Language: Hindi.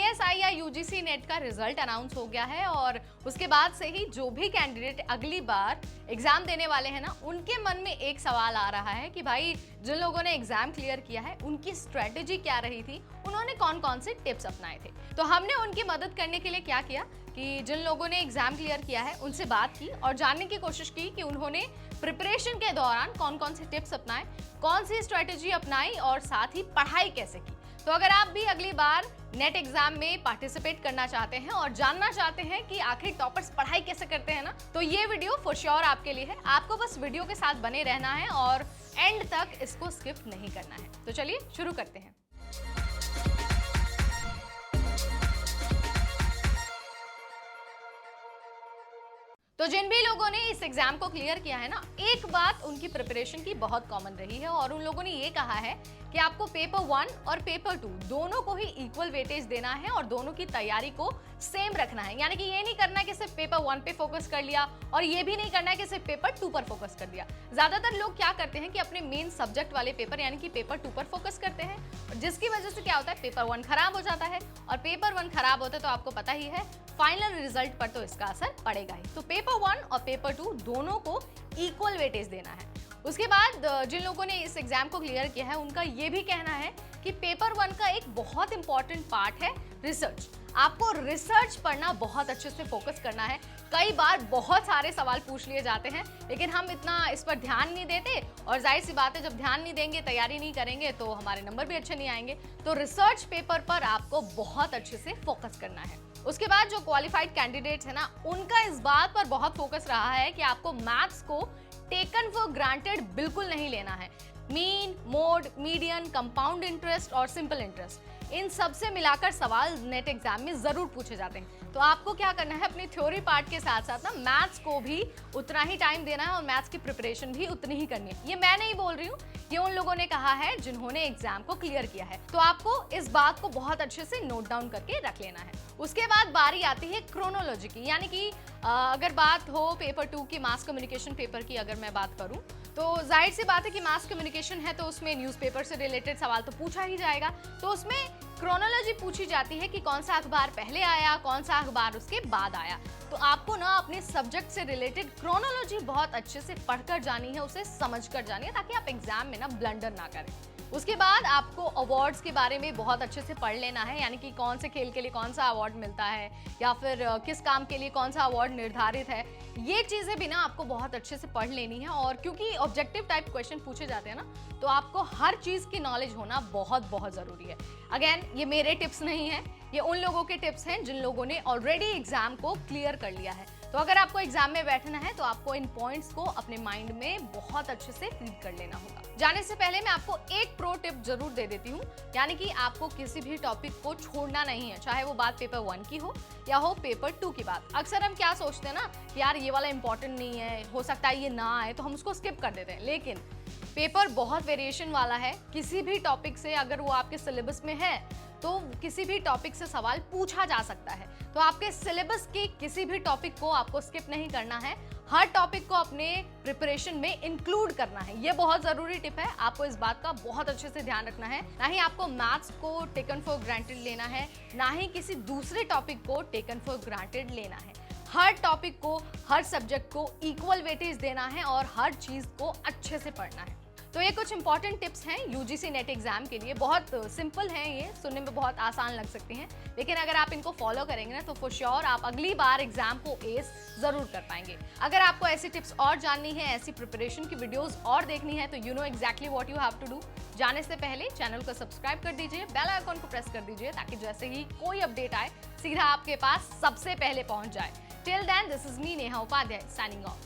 पीएसआई या यूजीसी नेट का रिजल्ट अनाउंस हो गया है और उसके बाद से ही जो भी कैंडिडेट अगली बार एग्जाम देने वाले हैं ना, उनके मन में एक सवाल आ रहा है कि भाई जिन लोगों ने एग्जाम क्लियर किया है उनकी स्ट्रेटेजी क्या रही थी, उन्होंने कौन कौन से टिप्स अपनाए थे। तो हमने उनकी मदद करने के लिए क्या किया कि जिन लोगों ने एग्जाम क्लियर किया है उनसे बात की और जानने की कोशिश की कि उन्होंने प्रिपरेशन के दौरान कौन कौन से टिप्स अपनाए, कौन सी स्ट्रेटेजी अपनाई और साथ ही पढ़ाई कैसे की। तो अगर आप भी अगली बार नेट एग्जाम में पार्टिसिपेट करना चाहते हैं और जानना चाहते हैं कि आखिर टॉपर्स पढ़ाई कैसे करते हैं ना, तो ये वीडियो फॉर श्योर आपके लिए है। आपको बस वीडियो के साथ बने रहना है और एंड तक इसको स्किप नहीं करना है। तो चलिए शुरू करते हैं। तो जिन भी लोगों ने इस एग्जाम को क्लियर किया है ना, एक बात उनकी प्रिपरेशन की बहुत कॉमन रही है और उन लोगों ने ये कहा है कि आपको पेपर 1 और पेपर 2 दोनों को ही इक्वल वेटेज देना है और दोनों की तैयारी को सेम रखना है। यानी कि ये नहीं करना है कि सिर्फ पेपर 1 पे फोकस कर लिया और ये भी नहीं करना है कि सिर्फ पेपर 2 पर फोकस कर लिया। ज्यादातर लोग क्या करते हैं कि अपने मेन सब्जेक्ट वाले पेपर यानी कि पेपर 2 पर फोकस करते हैं, जिसकी वजह से क्या होता है, पेपर 1 खराब हो जाता है और पेपर 1 खराब होता है तो आपको पता ही है फाइनल रिजल्ट पर तो इसका असर पड़ेगा ही। तो पेपर 1 और पेपर 2 दोनों को इक्वल वेटेज देना है। उसके बाद जिन लोगों ने इस एग्जाम को क्लियर किया है उनका ये भी कहना है कि पेपर 1 का एक बहुत इंपॉर्टेंट पार्ट है रिसर्च। आपको रिसर्च पढ़ना बहुत अच्छे से फोकस करना है। कई बार बहुत सारे सवाल पूछ लिए जाते हैं लेकिन हम इतना इस पर ध्यान नहीं देते और जाहिर सी बात है जब ध्यान नहीं देंगे, तैयारी नहीं करेंगे तो हमारे नंबर भी अच्छे नहीं आएंगे। तो रिसर्च पेपर पर आपको बहुत अच्छे से फोकस करना है। उसके बाद जो क्वालिफाइड कैंडिडेट्स है ना, उनका इस बात पर बहुत फोकस रहा है कि आपको मैथ्स को टेकन फॉर ग्रांटेड बिल्कुल नहीं लेना है। Mean, mode, median, compound interest और सिंपल इंटरेस्ट, इन सब से मिलाकर सवाल नेट एग्जाम में जरूर पूछे जाते हैं। तो आपको क्या करना है, अपनी थ्योरी पार्ट के साथ साथ ना मैथ्स को भी उतना ही टाइम देना है और मैथ्स की प्रिपरेशन भी उतनी ही करनी है। ये मैं नहीं बोल रही हूँ, ये उन लोगों ने कहा है जिन्होंने एग्जाम को क्लियर किया है। तो आपको इस बात को बहुत अच्छे से नोट डाउन करके रख लेना है। उसके बाद बारी आती है क्रोनोलॉजी की, यानी कि अगर बात हो पेपर 2 की मास कम्युनिकेशन पेपर की अगर मैं बात करूं तो जाहिर सी बात है कि मास कम्युनिकेशन है तो उसमें न्यूज़पेपर से रिलेटेड सवाल तो पूछा ही जाएगा। तो उसमें क्रोनोलॉजी पूछी जाती है कि कौन सा अखबार पहले आया, कौन सा अखबार उसके बाद आया। तो आपको ना अपने सब्जेक्ट से रिलेटेड क्रोनोलॉजी बहुत अच्छे से पढ़कर जानी है, उसे समझकर जानी है ताकि आप एग्जाम में ना ब्लंडर ना करें। उसके बाद आपको अवार्ड्स के बारे में बहुत अच्छे से पढ़ लेना है, यानी कि कौन से खेल के लिए कौन सा अवार्ड मिलता है या फिर किस काम के लिए कौन सा अवार्ड निर्धारित है। ये चीज़ें भी ना आपको बहुत अच्छे से पढ़ लेनी है और क्योंकि ऑब्जेक्टिव टाइप क्वेश्चन पूछे जाते हैं ना, तो आपको हर चीज़ की नॉलेज होना बहुत बहुत ज़रूरी है। अगेन ये मेरे टिप्स नहीं है, ये उन लोगों के टिप्स हैं जिन लोगों ने ऑलरेडी एग्जाम को क्लियर कर लिया है। तो अगर आपको एग्जाम में बैठना है तो आपको इन पॉइंट्स को अपने माइंड में बहुत अच्छे से रीड कर लेना होगा। जाने से पहले मैं आपको एक प्रो टिप जरूर दे देती हूँ, यानी कि आपको किसी भी टॉपिक को छोड़ना नहीं है, चाहे वो बात पेपर 1 की हो या हो पेपर 2 की बात। अक्सर हम क्या सोचते हैं ना कि यार ये वाला इंपॉर्टेंट नहीं है, हो सकता है ये ना आए, तो हम उसको स्किप कर देते हैं। लेकिन पेपर बहुत वेरिएशन वाला है, किसी भी टॉपिक से अगर वो आपके सिलेबस में है तो किसी भी टॉपिक से सवाल पूछा जा सकता है। तो आपके सिलेबस के किसी भी टॉपिक को आपको स्किप नहीं करना है, हर टॉपिक को अपने प्रिपरेशन में इंक्लूड करना है। ये बहुत जरूरी टिप है, आपको इस बात का बहुत अच्छे से ध्यान रखना है। ना ही आपको मैथ्स को टेकन फॉर ग्रांटेड लेना है, ना ही किसी दूसरे टॉपिक को टेकन फॉर ग्रांटेड लेना है। हर टॉपिक को, हर सब्जेक्ट को इक्वल वेटेज देना है और हर चीज को अच्छे से पढ़ना है। तो ये कुछ इंपॉर्टेंट टिप्स हैं यूजीसी नेट एग्जाम के लिए। बहुत सिंपल हैं, ये सुनने में बहुत आसान लग सकती हैं, लेकिन अगर आप इनको फॉलो करेंगे ना तो फॉर श्योर आप अगली बार एग्जाम को एस जरूर कर पाएंगे। अगर आपको ऐसी टिप्स और जाननी है, ऐसी प्रिपरेशन की वीडियोस और देखनी है तो you know exactly what you have to do. जाने से पहले चैनल को सब्सक्राइब कर दीजिए, बेल आइकॉन को प्रेस कर दीजिए ताकि जैसे ही कोई अपडेट आए सीधा आपके पास सबसे पहले पहुंच जाए। Till then, this is me Neha Upadhyay signing of.